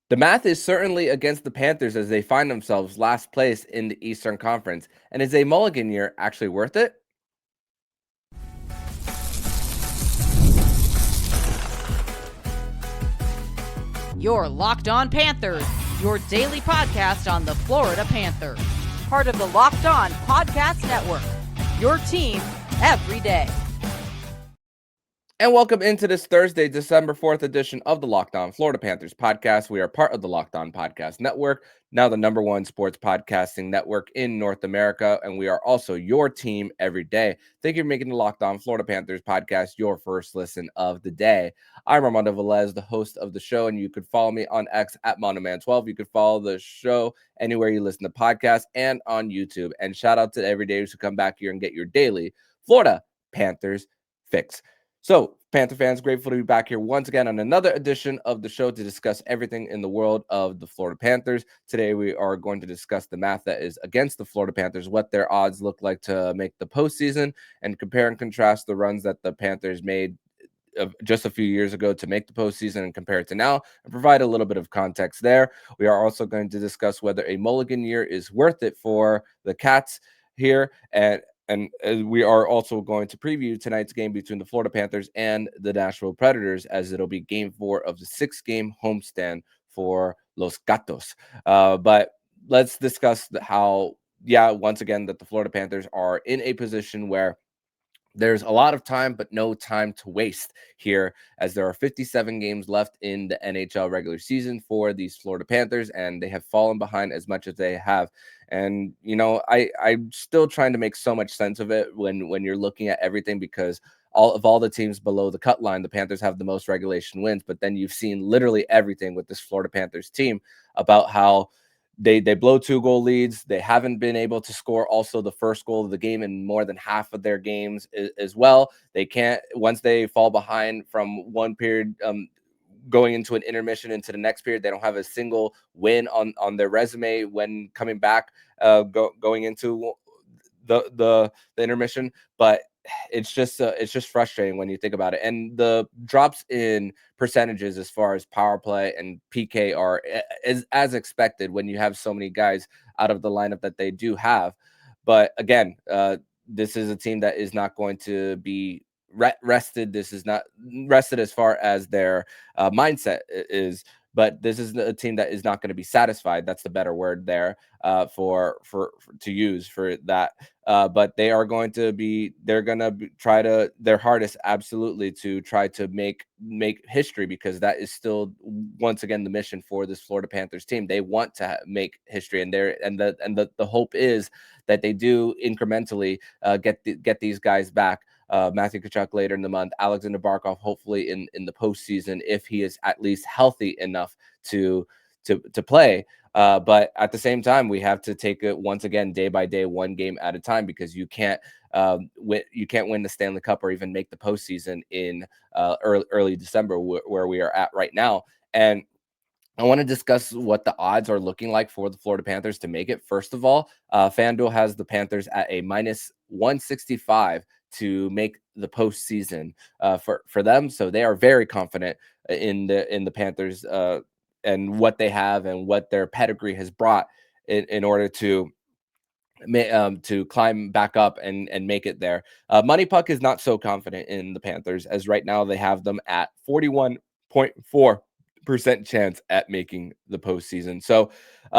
The math is certainly against the Panthers as they find themselves last place in the Eastern Conference. And is a Mulligan year actually worth it? You're Locked On Panthers, your daily podcast on the Florida Panthers. Part of the Locked On Podcast Network, your team every day. And welcome into this Thursday, December 4th edition of the Locked On Florida Panthers podcast. We are part of the Locked On Podcast Network, now the number one sports podcasting network in North America. And we are also your team every day. Thank you for making the Locked On Florida Panthers podcast your first listen of the day. I'm Armando Velez, the host of the show, and you could follow me on X at MondoMan12. You could follow the show anywhere you listen to podcasts and on YouTube. And shout out to everydayers who come back here and get your daily Florida Panthers fix. So, Panther fans, grateful to be back here once again on another edition of the show to discuss everything in the world of the Florida Panthers. Today, we are going to discuss the math that is against the Florida Panthers, what their odds look like to make the postseason, and compare and contrast the runs that the Panthers made just a few years ago to make the postseason and compare it to now, and provide a little bit of context there. We are also going to discuss whether a Mulligan year is worth it for the Cats here, and we are also going to preview tonight's game between the Florida Panthers and the Nashville Predators, as it'll be game 4 of the 6-game homestand for Los Gatos. But let's discuss once again, that the Florida Panthers are in a position where there's a lot of time, but no time to waste here, as there are 57 games left in the NHL regular season for these Florida Panthers, and they have fallen behind as much as they have. And, I'm still trying to make so much sense of it when you're looking at everything, because all the teams below the cut line, the Panthers have the most regulation wins, but then you've seen literally everything with this Florida Panthers team about how they blow 2-goal leads. They haven't been able to score also the first goal of the game in more than half of their games as well. They can't, once they fall behind from one period, going into an intermission into the next period, they don't have a single win on their resume when coming back, going into the intermission. But it's just frustrating when you think about it. And the drops in percentages as far as power play and PK are as expected when you have so many guys out of the lineup that they do have. But again, this is a team that is not going to be rested. This is not rested as far as their mindset is. But this is a team that is not going to be satisfied. That's the better word there, for to use for that. But they are going to be, they're going to try to their hardest, absolutely, to try to make history, because that is still, once again, the mission for this Florida Panthers team. They want to make history, and the hope is that they do incrementally get these guys back. Matthew Tkachuk later in the month, Alexander Barkov hopefully in the postseason, if he is at least healthy enough to play. But at the same time, we have to take it once again day by day, one game at a time, because you can't win the Stanley Cup or even make the postseason in early December, where we are at right now. And I want to discuss what the odds are looking like for the Florida Panthers to make it. First of all, FanDuel has the Panthers at a minus 165 to make the postseason for them. So they are very confident in the Panthers, and what they have and what their pedigree has brought in order to climb back up and make it there. Money Puck is not so confident in the Panthers, as right now they have them at 41.4% chance at making the postseason. So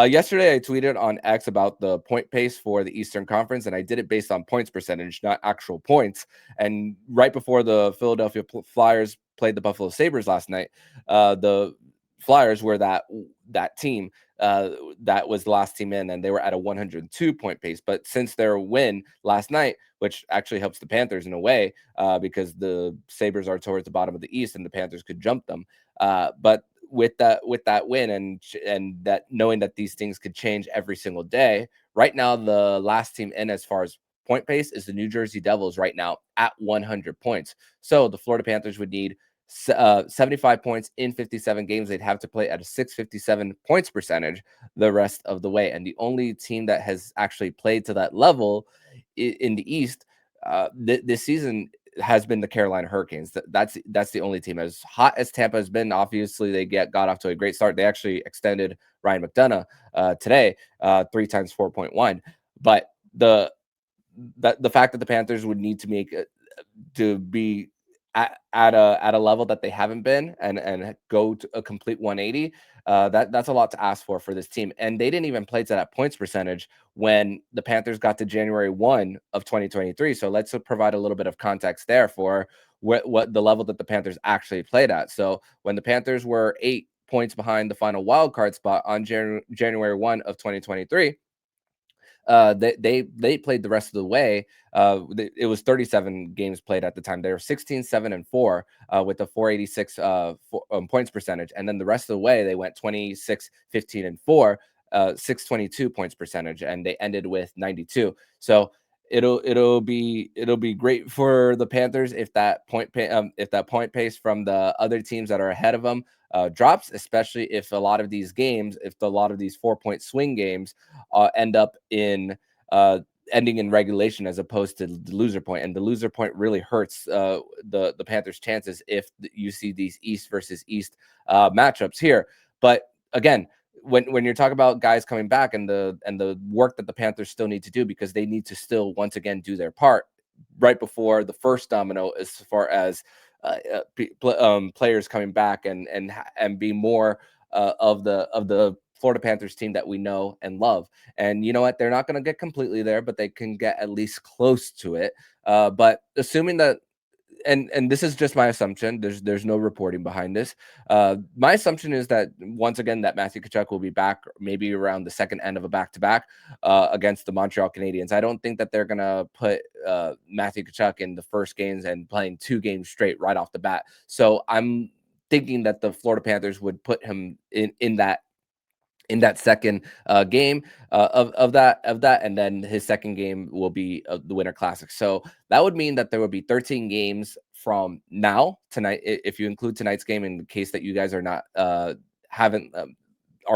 yesterday I tweeted on X about the point pace for the Eastern Conference, and I did it based on points percentage, not actual points. And right before the Philadelphia Flyers played the Buffalo Sabres last night, the Flyers were that team that was the last team in, and they were at a 102 point pace. But since their win last night, which actually helps the Panthers in a way, because the Sabres are towards the bottom of the East and the Panthers could jump them. But with that win and that, knowing that these things could change every single day, right now the last team in as far as point pace is the New Jersey Devils right now at 100 points. So the Florida Panthers would need 75 points in 57 games. They'd have to play at a 657 points percentage the rest of the way. And the only team that has actually played to that level in the East this season has been the Carolina Hurricanes. That's the only team. As hot as Tampa has been, obviously they got off to a great start. They actually extended Ryan McDonough today, 3 times 4.1. But the fact that the Panthers would need to make to be at a level that they haven't been and go to a complete 180, that's a lot to ask for this team. And they didn't even play to that points percentage when the Panthers got to January 1 of 2023. So let's provide a little bit of context there for what the level that the Panthers actually played at. So when the Panthers were 8 points behind the final wild card spot on January 1 of 2023, they played the rest of the way. It was 37 games played at the time. They were 16-7-4 with a 486 points percentage, and then the rest of the way they went 26-15-4, 622 points percentage, and they ended with 92. So it'll be great for the Panthers if that point pace from the other teams that are ahead of them drops, especially if a lot of these 4-point swing games end up in ending in regulation as opposed to the loser point. And the loser point really hurts the Panthers' chances if you see these East versus East matchups here. But again, when you're talking about guys coming back and the work that the Panthers still need to do, because they need to still once again do their part right before the first domino as far as players coming back and be more of the Florida Panthers team that we know and love. And you know what? They're not going to get completely there, but they can get at least close to it. But assuming that, and this is just my assumption, there's no reporting behind this. My assumption is that once again that Matthew Tkachuk will be back maybe around the second end of a back-to-back against the Montreal Canadiens. I don't think that they're gonna put Matthew Tkachuk in the first games and playing 2 games straight right off the bat. So I'm thinking that the Florida Panthers would put him in that second game of that, and then his second game will be the Winter Classic. So that would mean that there would be 13 games from now tonight, if you include tonight's game, in the case that you guys are not are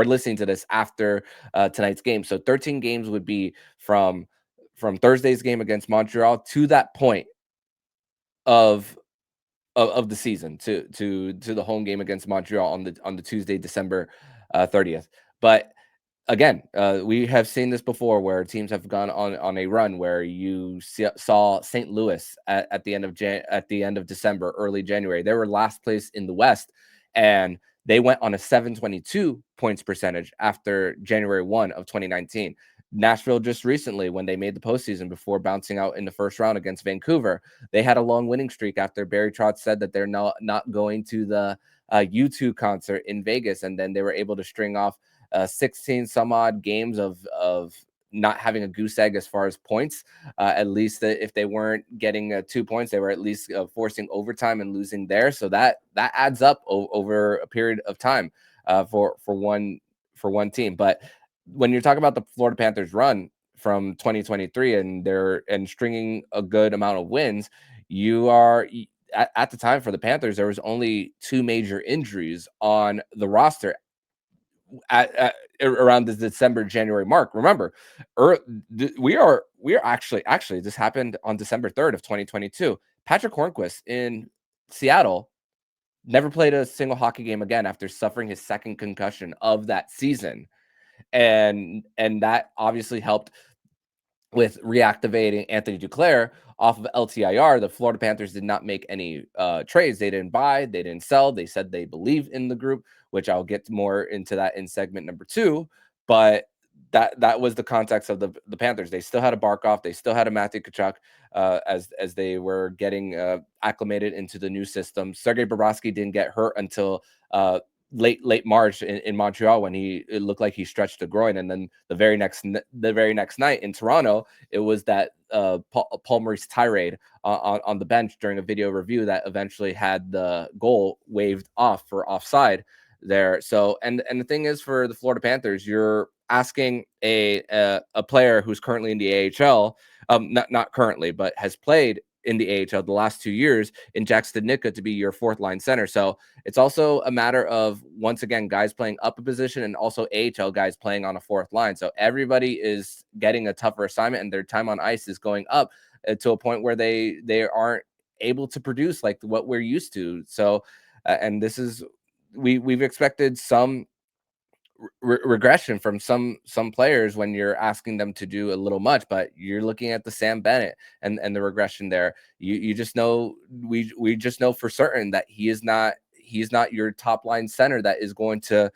listening to this after tonight's game. So 13 games would be from Thursday's game against Montreal to that point of the season, to the home game against Montreal on the Tuesday, December 30th. But again, we have seen this before where teams have gone on a run where you saw St. Louis at the end of December, early January. They were last place in the West, and they went on a 722 points percentage after January 1 of 2019. Nashville just recently, when they made the postseason before bouncing out in the first round against Vancouver, they had a long winning streak after Barry Trotz said that they're not going to the U2 concert in Vegas, and then they were able to string off 16 some odd games of not having a goose egg as far as points. At least if they weren't getting 2 points, they were at least forcing overtime and losing there. So that adds up over a period of time for one team. But when you're talking about the Florida Panthers run from 2023 and stringing a good amount of wins, you are at the time for the Panthers, there was only 2 major injuries on the roster at around the December, January mark. Remember, we are actually this happened on December 3rd of 2022. Patrick Hornquist in Seattle never played a single hockey game again after suffering his second concussion of that season. And that obviously helped with reactivating Anthony Duclair off of LTIR. The Florida Panthers did not make any trades. They didn't buy, they didn't sell. They said they believe in the group, which I'll get more into that in segment number 2. But that was the context of the Panthers. They still had a Barkov, they still had a Matthew Tkachuk as they were getting acclimated into the new system. Sergei Bobrovsky didn't get hurt until late March in Montreal, when it looked like he stretched a groin, and then the very next night in Toronto, it was that Paul Maurice tirade on the bench during a video review that eventually had the goal waved off for offside there. So and the thing is, for the Florida Panthers, you're asking a player who's currently in the AHL, not currently, but has played in the AHL the last 2 years, in Jack Studnicka, to be your 4th line center. So it's also a matter of, once again, guys playing up a position and also AHL guys playing on a 4th line. So everybody is getting a tougher assignment, and their time on ice is going up to a point where they aren't able to produce like what we're used to. So, and this is we've expected some regression from some players when you're asking them to do a little much, but you're looking at the Sam Bennett and the regression there. You just know, we just know for certain that he's not your top line center that is going to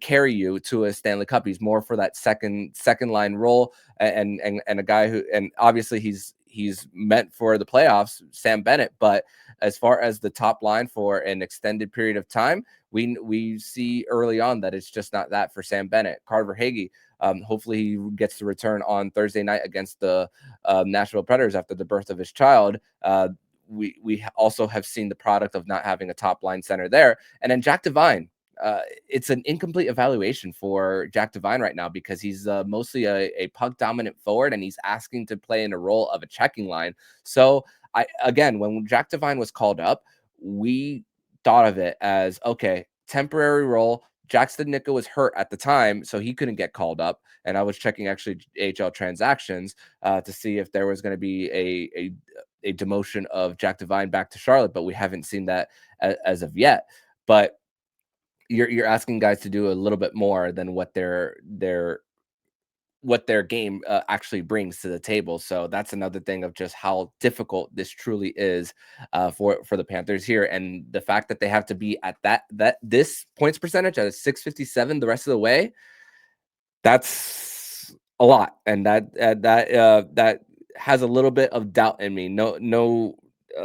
carry you to a Stanley Cup. He's more for that second line role, and a guy who, and obviously he's meant for the playoffs, Sam Bennett. But as far as the top line for an extended period of time, we see early on that it's just not that for Sam Bennett. Carver Hagee, hopefully he gets to return on Thursday night against the Nashville Predators after the birth of his child. We also have seen the product of not having a top line center there. And then Jack Devine. It's an incomplete evaluation for Jack Devine right now because he's mostly a puck dominant forward, and he's asking to play in a role of a checking line. So again, when Jack Devine was called up, we thought of it as, okay, temporary role. Jackson Nickel was hurt at the time, so he couldn't get called up. And I was checking actually AHL transactions to see if there was going to be a demotion of Jack Devine back to Charlotte, but we haven't seen that as of yet. But you're asking guys to do a little bit more than what their game actually brings to the table. So that's another thing of just how difficult this truly is for the Panthers here, and the fact that they have to be at this points percentage at a 657 the rest of the way. That's a lot, and that has a little bit of doubt in me.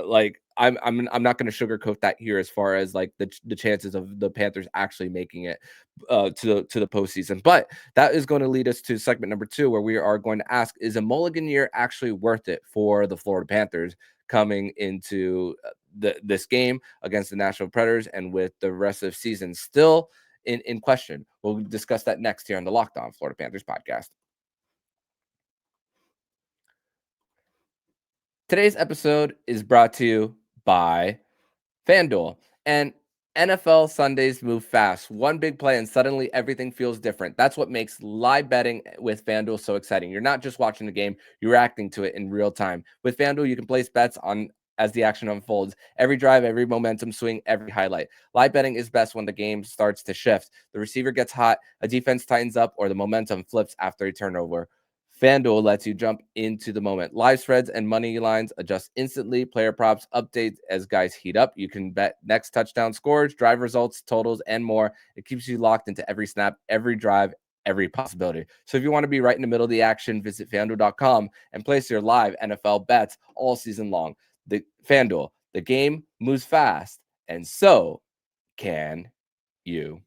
Like I'm not going to sugarcoat that here as far as like the chances of the Panthers actually making it to the postseason. But that is going to lead us to segment number 2, where we are going to ask: is a Mulligan year actually worth it for the Florida Panthers coming into this game against the Nashville Predators, and with the rest of the season still in question? We'll discuss that next here on the Locked On Florida Panthers podcast. Today's episode is brought to you by FanDuel. And NFL Sundays move fast. One big play and suddenly everything feels different. That's what makes live betting with FanDuel so exciting. You're not just watching the game, you're reacting to it in real time. With FanDuel, you can place bets on as the action unfolds. Every drive, every momentum swing, every highlight. Live betting is best when the game starts to shift. The receiver gets hot, a defense tightens up, or the momentum flips after a turnover. FanDuel lets you jump into the moment. Live spreads and money lines adjust instantly. Player props update as guys heat up. You can bet next touchdown scores, drive results, totals, and more. It keeps you locked into every snap, every drive, every possibility. So if you want to be right in the middle of the action, visit FanDuel.com and place your live NFL bets all season long. The FanDuel, the game moves fast, and so can you.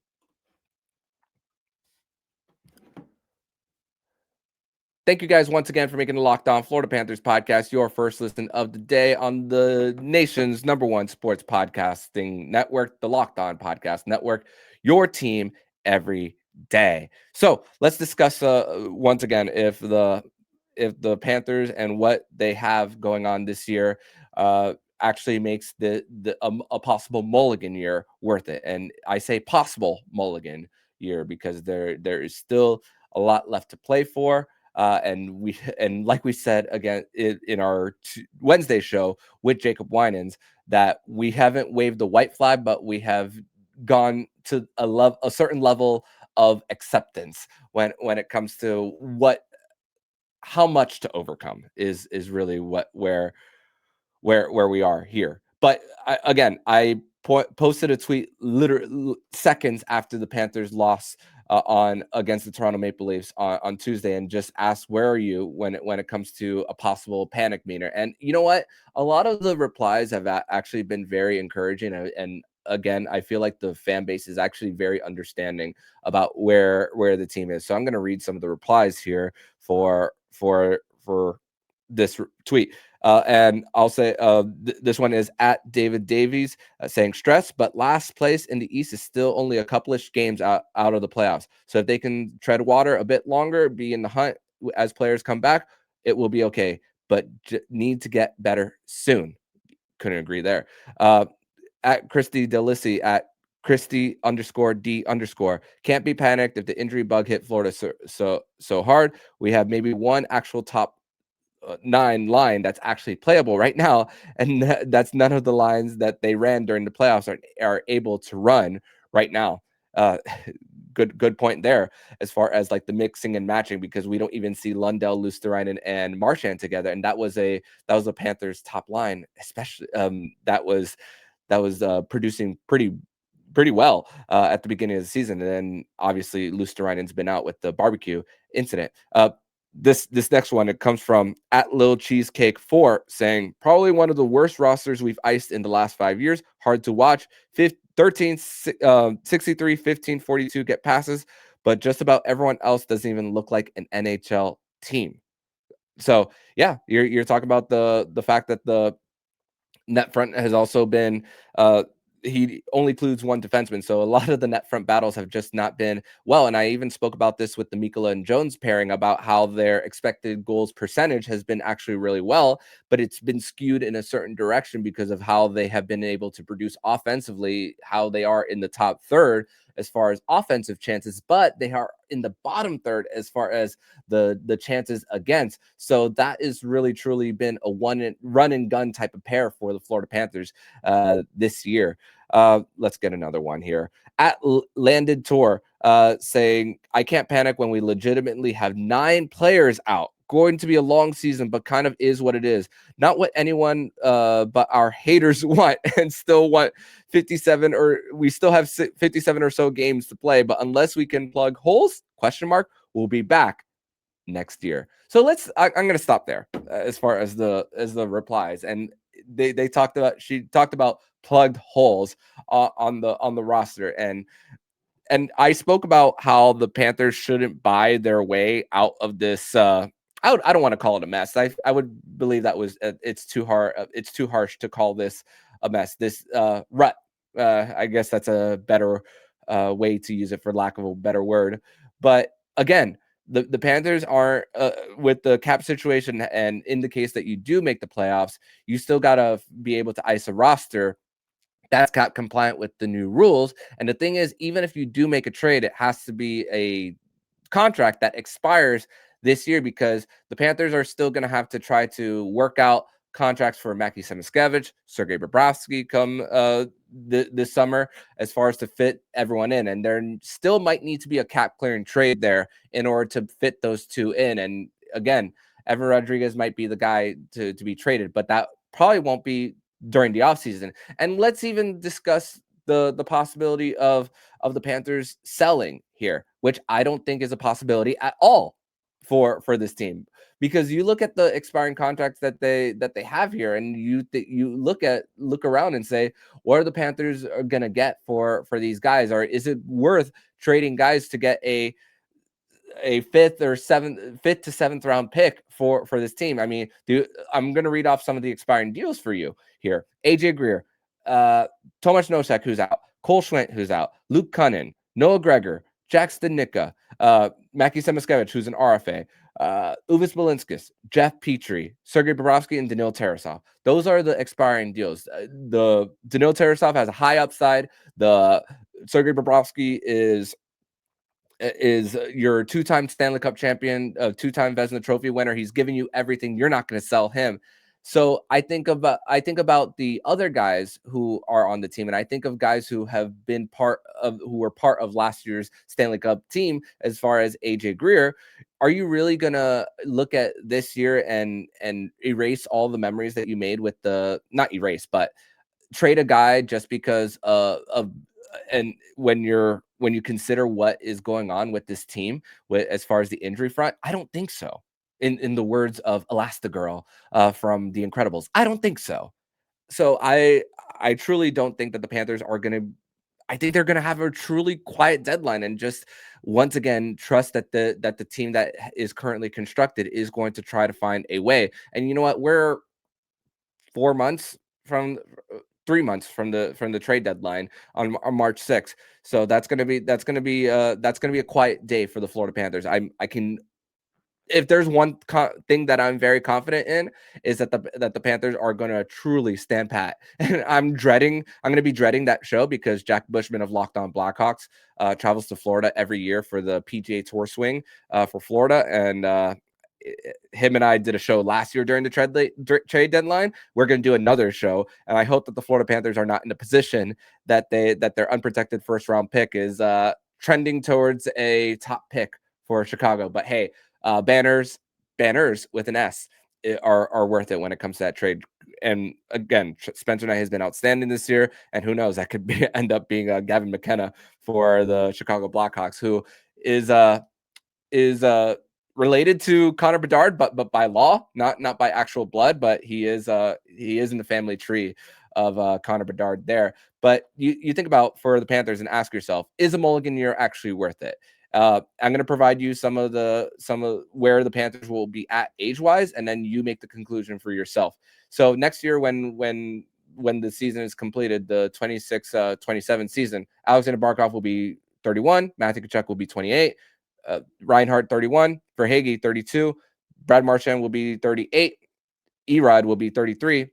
Thank you guys once again for making the Locked On Florida Panthers podcast your first listen of the day on the nation's #1 sports podcasting network, the Locked On Podcast Network, your team every day. So let's discuss once again if the Panthers and what they have going on this year actually makes a possible Mulligan year worth it. And I say possible Mulligan year because there is still a lot left to play for. And like we said again in our Wednesday show with Jacob Winans, that we haven't waved the white flag, but we have gone to a certain level of acceptance when it comes to how much to overcome is really where we are here. But I posted a tweet literally seconds after the Panthers lost on against the Toronto Maple Leafs on Tuesday, and just asked, where are you when it comes to a possible panic meter? And you know what? A lot of the replies have actually been very encouraging. And again, I feel like the fan base is actually very understanding about where the team is. So I'm going to read some of the replies here for this tweet. And I'll say this one is at David Davies saying stress, but last place in the East is still only a couple-ish games out of the playoffs. So if they can tread water a bit longer, be in the hunt as players come back, it will be okay. But need to get better soon. Couldn't agree there. At Christy Delissi at Christy_D_. Can't be panicked if the injury bug hit Florida so hard. We have maybe one actual top 9 line that's actually playable right now, and that's none of the lines that they ran during the playoffs are able to run right now. Uh, good point there as far as like the mixing and matching, because we don't even see Lundell, Luosterainen, and Marchand together, and that was a Panthers top line, especially that was producing pretty well at the beginning of the season. And then obviously Luosterainen's been out with the barbecue incident. This next one, it comes from at Lil Cheesecake 4, saying probably one of the worst rosters we've iced in the last 5 years. Hard to watch. 13 63 15 42 get passes, but just about everyone else doesn't even look like an NHL team. So yeah, you're talking about the fact that the net front has also been he only includes one defenseman, so a lot of the net front battles have just not been well. And I even spoke about this with the Mikkola and Jones pairing about how their expected goals percentage has been actually really well, but it's been skewed in a certain direction because of how they have been able to produce offensively, how they are in the top third as far as offensive chances, but they are in the bottom third as far as the chances against. So that is really truly been a run and gun type of pair for the Florida Panthers this year. Let's get another one here. At Landed Tour saying, I can't panic when we legitimately have 9 players out. Going to be a long season, but kind of is what it is. Not what anyone but our haters want, and still want 57, or we still have 57 or so games to play. But unless we can plug holes, ? We'll be back next year. So I'm going to stop there as far as the replies. And she talked about plugged holes on the roster, and I spoke about how the Panthers shouldn't buy their way out of this. I don't want to call it a mess. I would believe that was it's too hard. It's too harsh to call this a mess. This rut. I guess that's a better way to use it, for lack of a better word. But again, the Panthers aren't with the cap situation, and in the case that you do make the playoffs, you still gotta be able to ice a roster that's cap compliant with the new rules. And the thing is, even if you do make a trade, it has to be a contract that expires this year, because the Panthers are still going to have to try to work out contracts for Mackie Samoskevich, Sergei Bobrovsky come this summer, as far as to fit everyone in. And there still might need to be a cap clearing trade there in order to fit those two in. And again, Evan Rodriguez might be the guy to be traded, but that probably won't be during the offseason. And let's even discuss the possibility of the Panthers selling here, which I don't think is a possibility at all for this team, because you look at the expiring contracts that they have here, and you look around and say, what are the Panthers are going to get for these guys? Or is it worth trading guys to get a fifth to seventh round pick for this team? I mean, I'm going to read off some of the expiring deals for you here. AJ Greer, Tomas Nosek, who's out, Cole Schwint, who's out, Luke Cunnin, Noah Gregor, Jackson Nicka, Mackie Samoskevich, who's an RFA, Uvis Balinskis, Jeff Petrie, Sergei Bobrovsky, and Danil Tarasov. Those are the expiring deals. The Danil Tarasov has a high upside. The Sergei Bobrovsky is your 2-time Stanley Cup champion, 2-time Vezina Trophy winner. He's giving you everything. You're not going to sell him. So I think about the other guys who are on the team, and I think of guys who were part of last year's Stanley Cup team, as far as AJ Greer. Are you really gonna look at this year and erase all the memories that you made with not erase, but trade a guy just because of and when you consider what is going on with this team as far as the injury front? I don't think so. In the words of Elastigirl from The Incredibles, I don't think so. So I truly don't think that the Panthers are going to. I think they're going to have a truly quiet deadline, and just once again trust that the team that is currently constructed is going to try to find a way. And you know what? We're 4 months from 3 months from the trade deadline on March 6th. So that's going to be a quiet day for the Florida Panthers. I can, if there's one thing that I'm very confident in, is that the Panthers are going to truly stand pat. And I'm going to be dreading that show, because Jack Bushman of Locked On Blackhawks travels to Florida every year for the PGA Tour swing for Florida. And him and I did a show last year during the trade deadline. We're going to do another show, and I hope that the Florida Panthers are not in a position that their unprotected first round pick is trending towards a top pick for Chicago. But hey, banners with an S are worth it when it comes to that trade. And again, Spencer Knight has been outstanding this year, and who knows, that could end up being Gavin McKenna for the Chicago Blackhawks, who is related to Connor Bedard, but by law, not by actual blood, but he is in the family tree of Connor Bedard there. But you think about for the Panthers and ask yourself, is a Mulligan year actually worth it? I'm going to provide you some of where the Panthers will be at age-wise, and then you make the conclusion for yourself. So next year, when the season is completed, the 26-27 season, Alexander Barkov will be 31, Matthew Tkachuk will be 28, Reinhart 31, Verhaeghe 32, Brad Marchand will be 38, Erod will be 33.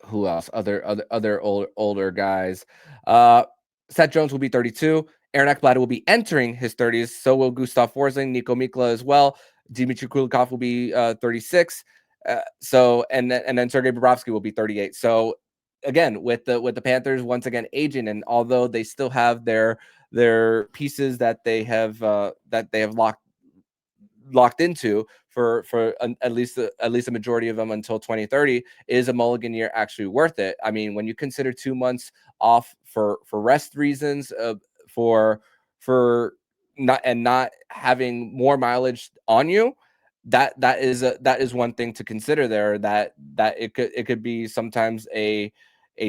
Who else? Other older guys. Seth Jones will be 32. Aaron Ekblad will be entering his 30s. So will Gustav Forsling, Nico Mikla as well. Dmitry Kulikov will be 36. And then Sergei Bobrovsky will be 38. So again, with the Panthers once again aging, and although they still have their pieces that they have locked into for at least a majority of them until 2030, is a Mulligan year actually worth it? I mean, when you consider 2 months off for rest reasons, for not having more mileage on you, that is one thing to consider there, that it could be sometimes a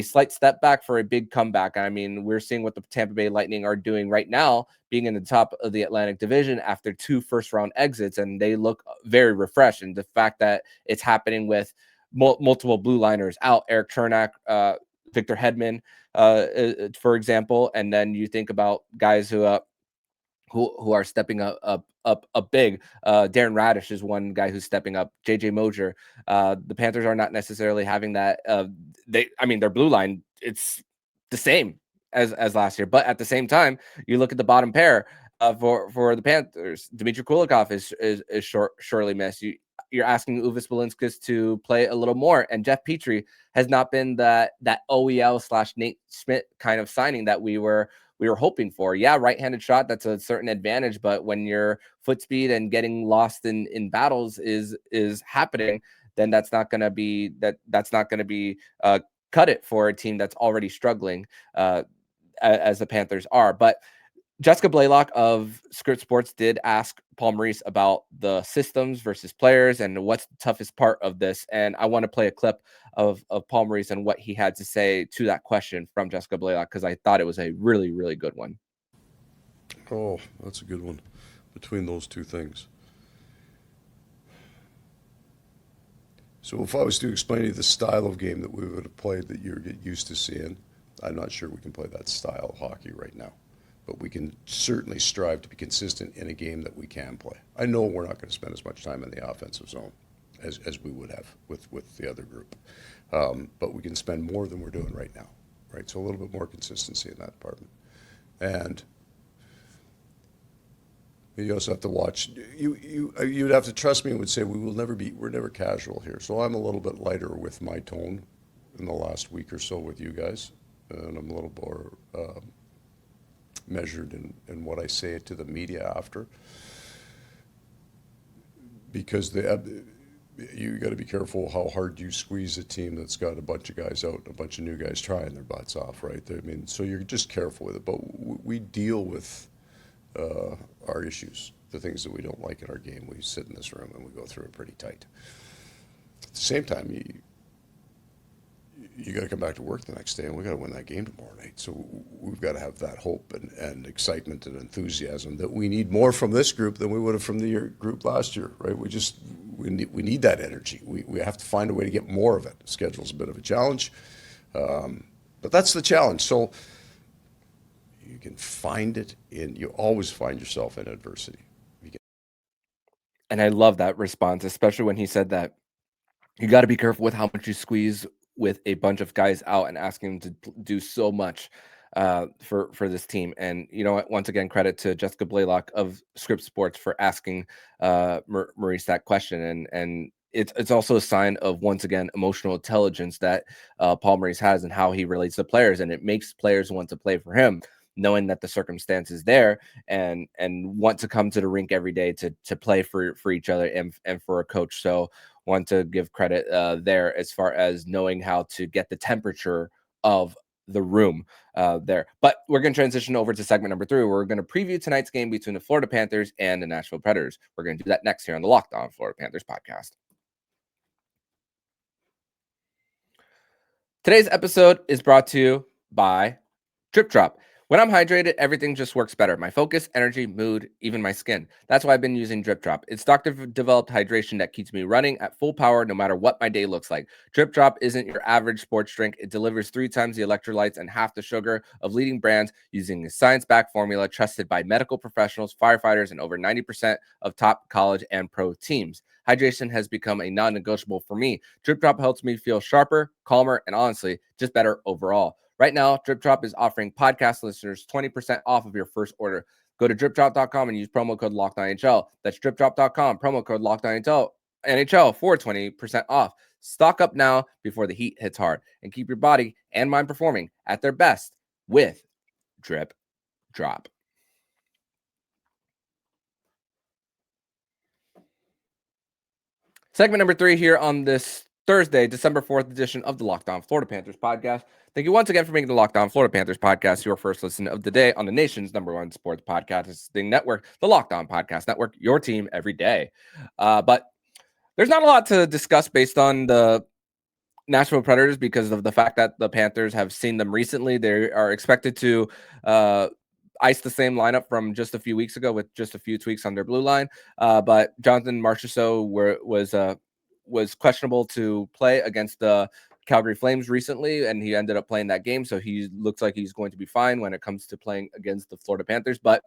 slight step back for a big comeback. I mean, we're seeing what the Tampa Bay Lightning are doing right now, being in the top of the Atlantic Division after 2 first-round exits, and they look very refreshed. And the fact that it's happening with multiple blue liners out, Eric Chernak, Victor Hedman, for example, and then you think about guys who are stepping up big. Darren Radish is one guy who's stepping up. JJ Moser. The Panthers are not necessarily having that. Their blue line, it's the same as last year, but at the same time, you look at the bottom pair for the Panthers. Dmitry Kulikov is surely missed. You're asking Uvis Balinskis to play a little more, and Jeff Petrie has not been that OEL/Nate Schmidt kind of signing that we were hoping for. Yeah, right-handed shot, that's a certain advantage, but when your foot speed and getting lost in battles is happening, then that's not going to be cut it for a team that's already struggling, as the Panthers are. But Jessica Blaylock of Script Sports did ask Paul Maurice about the systems versus players and what's the toughest part of this. And I want to play a clip of Paul Maurice and what he had to say to that question from Jessica Blaylock, because I thought it was a really, really good one. Oh, that's a good one. Between those two things. So if I was to explain to you the style of game that we would have played that you're used to seeing, I'm not sure we can play that style of hockey right now. But we can certainly strive to be consistent in a game that we can play. I know we're not going to spend as much time in the offensive zone as we would have with the other group. But we can spend more than we're doing right now, right? So a little bit more consistency in that department. And you also have to watch. You'd have to trust me and would say we're never casual here. So I'm a little bit lighter with my tone in the last week or so with you guys. And I'm a little more measured in what I say to the media after, because you got to be careful how hard you squeeze a team that's got a bunch of guys out and a bunch of new guys trying their butts off, right? I mean, so you're just careful with it. But we deal with our issues, the things that we don't like in our game. We sit in this room and we go through it pretty tight. At the same time, you got to come back to work the next day, and we got to win that game tomorrow night. So we've got to have that hope and excitement and enthusiasm that we need more from this group than we would have from the group last year, right? We need that energy. We have to find a way to get more of it. The schedule's a bit of a challenge, but that's the challenge. So you can find it you always find yourself in adversity. And I love that response, especially when he said that you got to be careful with how much you squeeze with a bunch of guys out and asking them to do so much. for this team. And you know what? Once again, credit to Jessica Blaylock of Script Sports for asking Maurice that question. And it's also a sign of, once again, emotional intelligence that Paul Maurice has and how he relates to players, and it makes players want to play for him, knowing that the circumstances there and want to come to the rink every day to play for each other and for a coach. So want to give credit there as far as knowing how to get the temperature of the room there. But we're going to transition over to segment number 3. We're going to preview tonight's game between the Florida Panthers and the Nashville Predators. We're going to do that next here on the Locked On Florida Panthers podcast. Today's episode is brought to you by Drip Drop. When I'm hydrated, everything just works better. My focus, energy, mood, even my skin. That's why I've been using Drip Drop. It's doctor-developed hydration that keeps me running at full power no matter what my day looks like. Drip Drop isn't your average sports drink. It delivers 3 times the electrolytes and half the sugar of leading brands using a science-backed formula trusted by medical professionals, firefighters, and over 90% of top college and pro teams. Hydration has become a non-negotiable for me. Drip Drop helps me feel sharper, calmer, and honestly, just better overall. Right now, Drip Drop is offering podcast listeners 20% off of your first order. Go to dripdrop.com and use promo code LOCKEDONNHL. That's dripdrop.com, promo code LOCKEDONNHL for 20% off. Stock up now before the heat hits hard, and keep your body and mind performing at their best with Drip Drop. Segment number 3 here on this Thursday, December 4th edition of the Locked On Florida Panthers podcast. Thank you once again for making the Locked On Florida Panthers podcast your first listen of the day on the nation's #1 sports podcasting network, the Locked On Podcast Network, your team every day. But there's not a lot to discuss based on the Nashville Predators because of the fact that the Panthers have seen them recently. They are expected to ice the same lineup from just a few weeks ago with just a few tweaks on their blue line. But Jonathan Marchessault was questionable to play against the Calgary Flames recently, and he ended up playing that game. So he looks like he's going to be fine when it comes to playing against the Florida Panthers. But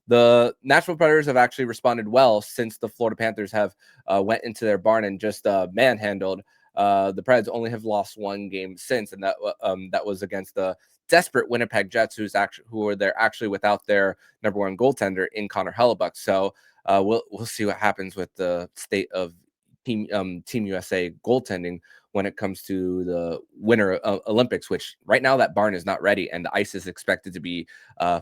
the Nashville Predators have actually responded well since the Florida Panthers have went into their barn and just manhandled. The Preds only have lost 1 game since, and that was against the desperate Winnipeg Jets, who are there actually without their #1 goaltender in Connor Hellebuck. So we'll see what happens with the state of Team USA goaltending when it comes to the Winter Olympics, which right now that barn is not ready, and the ice is expected to be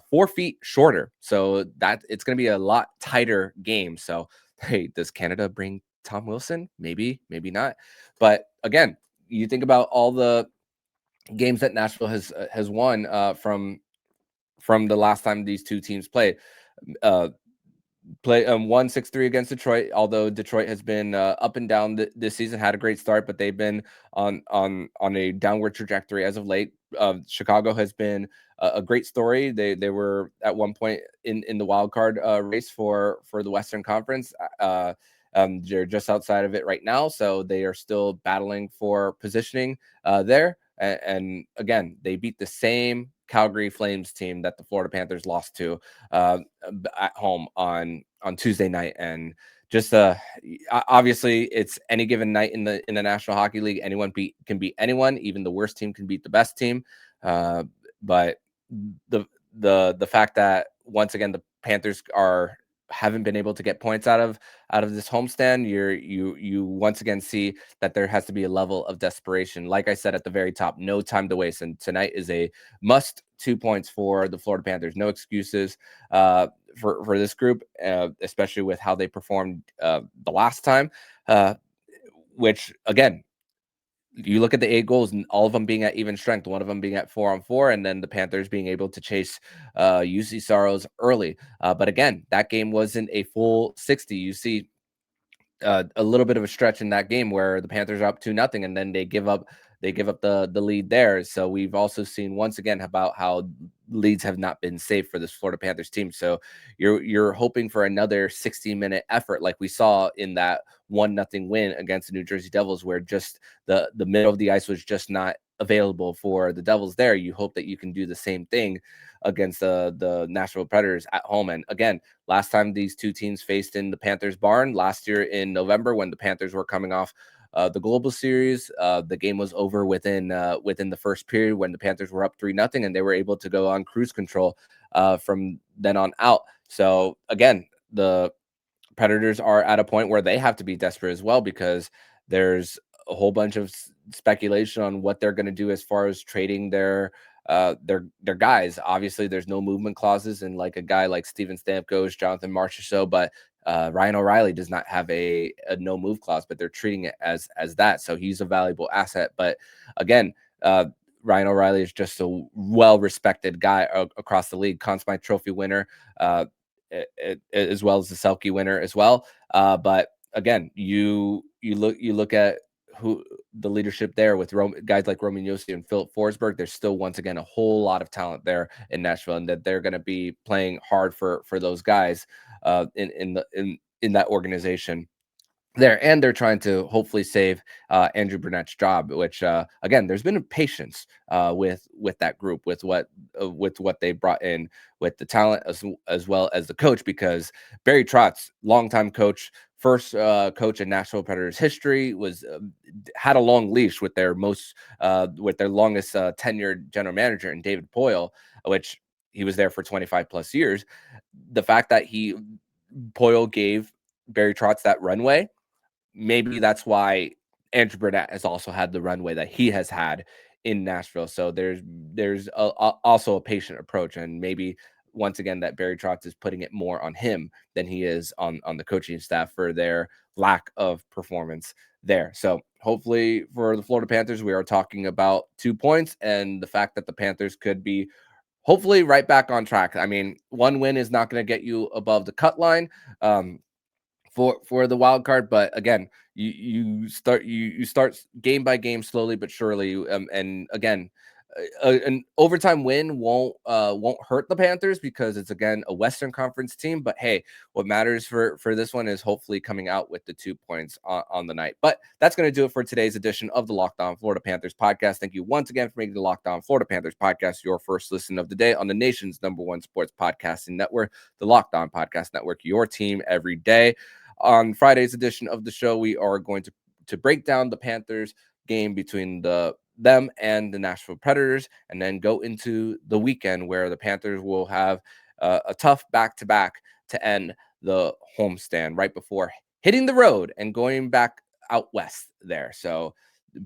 4 feet shorter. So that it's going to be a lot tighter game. So hey, does Canada bring Tom Wilson? Maybe, maybe not. But again, you think about all the games that Nashville has won from the last time these two teams played. Won 6-3 against Detroit, although Detroit has been up and down this season, had a great start, but they've been on a downward trajectory as of late. Chicago has been a great story. They were at one point in the wild card race for the Western Conference. They're just outside of it right now, so they are still battling for positioning there. And again, they beat the same Calgary Flames team that the Florida Panthers lost to at home on Tuesday night. And just obviously, it's any given night in the National Hockey League. Anyone can beat anyone. Even the worst team can beat the best team. But the fact that once again the Panthers haven't been able to get points out of this homestand, you once again see that there has to be a level of desperation. Like I said at the very top, no time to waste, and tonight is a must. 2 points for the Florida Panthers. No excuses for this group, especially with how they performed the last time, which again, you look at the 8 goals and all of them being at even strength, one of them being at 4-on-4, and then the Panthers being able to chase UC Saros early. But again, that game wasn't a full 60. You see a little bit of a stretch in that game where the Panthers are up 2-0, and then they give up the lead there. So we've also seen once again about how leads have not been safe for this Florida Panthers team. So you're hoping for another 60-minute effort like we saw in that 1-0 win against the New Jersey Devils, where just the middle of the ice was just not available for the Devils there. You hope that you can do the same thing against the Nashville Predators at home. And again, last time these two teams faced in the Panthers barn last year in November, when the Panthers were coming off the Global Series. The game was over within the first period when the Panthers were up 3-0, and they were able to go on cruise control from then on out. So again, the Predators are at a point where they have to be desperate as well, because there's a whole bunch of speculation on what they're going to do as far as trading their guys. Obviously, there's no movement clauses, and like a guy like Steven Stamkos, Jonathan Marchessault, but Ryan O'Reilly does not have a no move clause, but they're treating it as that. So he's a valuable asset. But again, Ryan O'Reilly is just a well-respected guy across the league, Conn Smythe Trophy winner, as well as the Selke winner as well. But again, you look at who the leadership there with guys like Roman Josi and Philip Forsberg. There's still, once again, a whole lot of talent there in Nashville, and that they're going to be playing hard for those guys in that organization there, and they're trying to hopefully save Andrew Burnett's job, which again, there's been a patience with that group, with what they brought in, with the talent as well as the coach, because Barry Trotz, longtime coach, first coach in Nashville Predators history, was had a long leash with their longest tenured general manager, and David Poile, which he was there for 25 plus years. The fact that Poile gave Barry Trotz that runway, maybe that's why Andrew Burnett has also had the runway that he has had in Nashville. So there's also a patient approach, and maybe once again that Barry Trotz is putting it more on him than he is on the coaching staff for their lack of performance there. So hopefully for the Florida Panthers, we are talking about 2 points and the fact that the Panthers could be hopefully right back on track. I mean, one win is not going to get you above the cut line for the wild card, but again, you start game by game, slowly but surely, and again, an overtime win won't hurt the Panthers, because it's, again, a Western Conference team. But hey, what matters for this one is hopefully coming out with the 2 points on the night. But that's going to do it for today's edition of the Locked On Florida Panthers podcast. Thank you once again for making the Locked On Florida Panthers podcast your first listen of the day on the nation's #1 sports podcasting network, the Locked On Podcast Network, your team every day. On Friday's edition of the show, we are going to break down the Panthers game between them and the Nashville Predators, and then go into the weekend where the Panthers will have a tough back-to-back to end the homestand right before hitting the road and going back out west there. So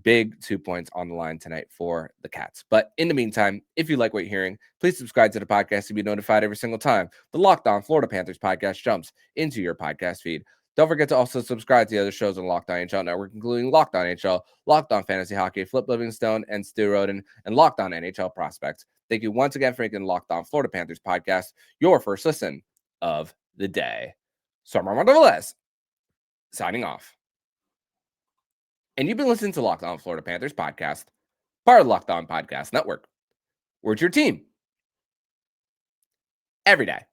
big 2 points on the line tonight for the Cats. But in the meantime, if you like what you're hearing, please subscribe to the podcast to be notified every single time the Locked On Florida Panthers podcast jumps into your podcast feed. Don't forget to also subscribe to the other shows on Locked On NHL Network, including Locked On NHL, Locked On Fantasy Hockey, Flip Livingstone, and Stu Roden, and Locked On NHL Prospects. Thank you once again for making Locked On Florida Panthers podcast your first listen of the day. So I'm Armando Velez, signing off. And you've been listening to Locked On Florida Panthers podcast, part of the Locked On Podcast Network. We're your team every day.